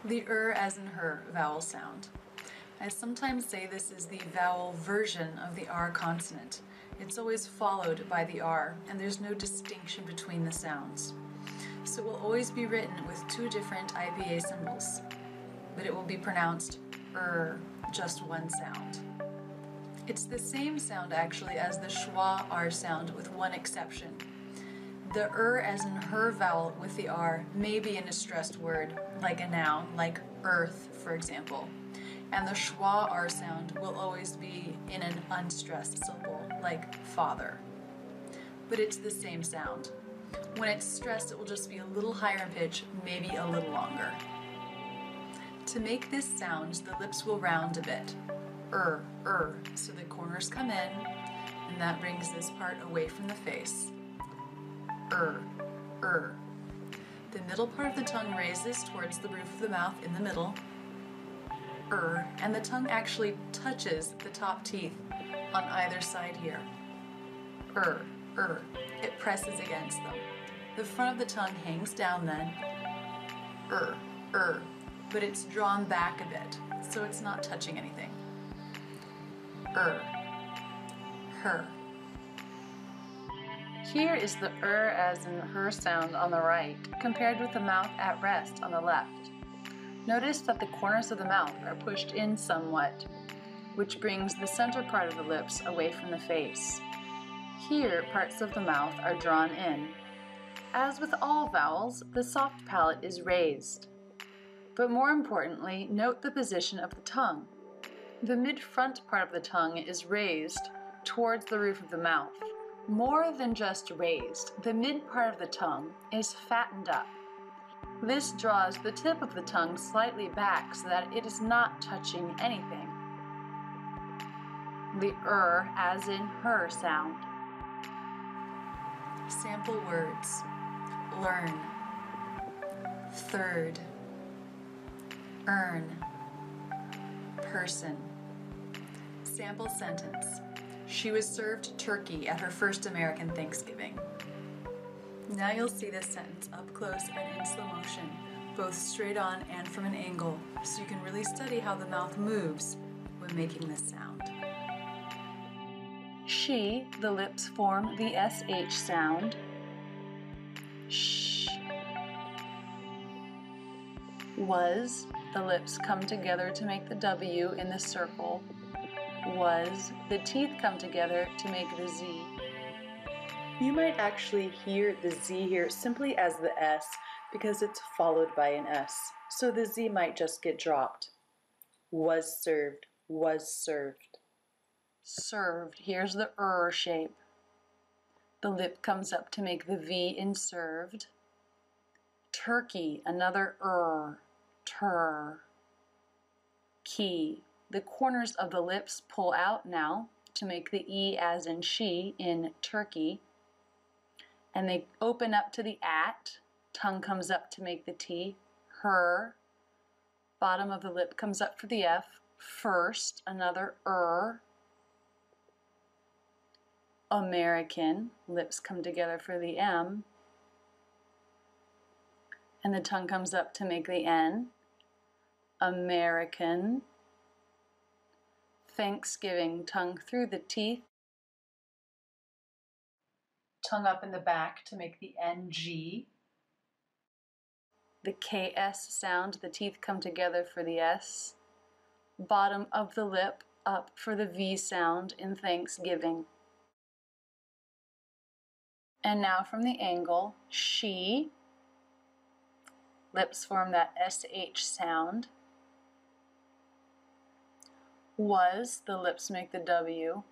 The as in her vowel sound. I sometimes say this is the vowel version of the R consonant. It's always followed by the R, and there's no distinction between the sounds. So it will always be written with two different IPA symbols, but it will be pronounced just one sound. It's the same sound actually as the schwa R sound with one exception. The as in her vowel with the R may be in a stressed word, like a noun, like earth, for example. And the schwa R sound will always be in an unstressed syllable, like father. But it's the same sound. When it's stressed, it will just be a little higher in pitch, maybe a little longer. To make this sound, the lips will round a bit. So the corners come in, and that brings this part away from the face. The middle part of the tongue raises towards the roof of the mouth in the middle. And the tongue actually touches the top teeth on either side here. It presses against them. The front of the tongue hangs down then. But it's drawn back a bit, so it's not touching anything. Her. Here is the as in her sound on the right, compared with the mouth at rest on the left. Notice that the corners of the mouth are pushed in somewhat, which brings the center part of the lips away from the face. Here, parts of the mouth are drawn in. As with all vowels, the soft palate is raised. But more importantly, note the position of the tongue. The mid-front part of the tongue is raised towards the roof of the mouth. More than just raised, the mid part of the tongue is fattened up. This draws the tip of the tongue slightly back so that it is not touching anything. The as in her sound. Sample words. Learn. Third. Earn. Person. Sample sentence. She was served turkey at her first American Thanksgiving. Now you'll see this sentence up close and in slow motion, both straight on and from an angle, so you can really study how the mouth moves when making this sound. She, the lips form the SH sound. Sh. Was, the lips come together to make the W in the circle. Was, the teeth come together to make the Z. You might actually hear the Z here simply as the S because it's followed by an S, so the Z might just get dropped. Was served, was served. Served, here's the shape. The lip comes up to make the V in served. Turkey, another tur. Key. The corners of the lips pull out now to make the E as in she in turkey. And they open up to the at. Tongue comes up to make the T. Her. Bottom of the lip comes up for the F. First, another American. Lips come together for the M. And the tongue comes up to make the N. American. Thanksgiving, tongue through the teeth. Tongue up in the back to make the NG. The KS sound, the teeth come together for the S. Bottom of the lip up for the V sound in Thanksgiving. And now from the angle, she. Lips form that SH sound. Was, the lips make the W.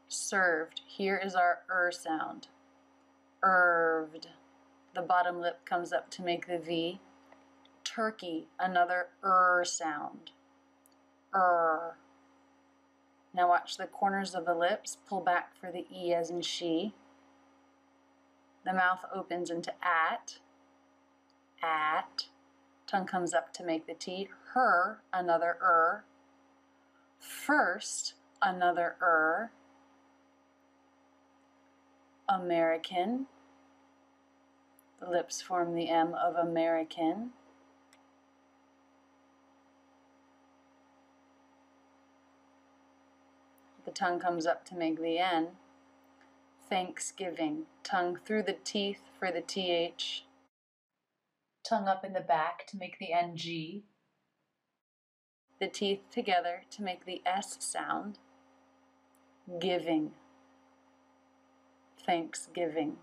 Served, here is our sound. Erved, the bottom lip comes up to make the V. Turkey, another sound. Now watch the corners of the lips pull back for the E as in she. The mouth opens into at. Tongue comes up to make the T. Her, another First, another American. The lips form the M of American. The tongue comes up to make the N. Thanksgiving. Tongue through the teeth for the TH. Tongue up in the back to make the NG. The teeth together to make the S sound. Giving. Thanksgiving.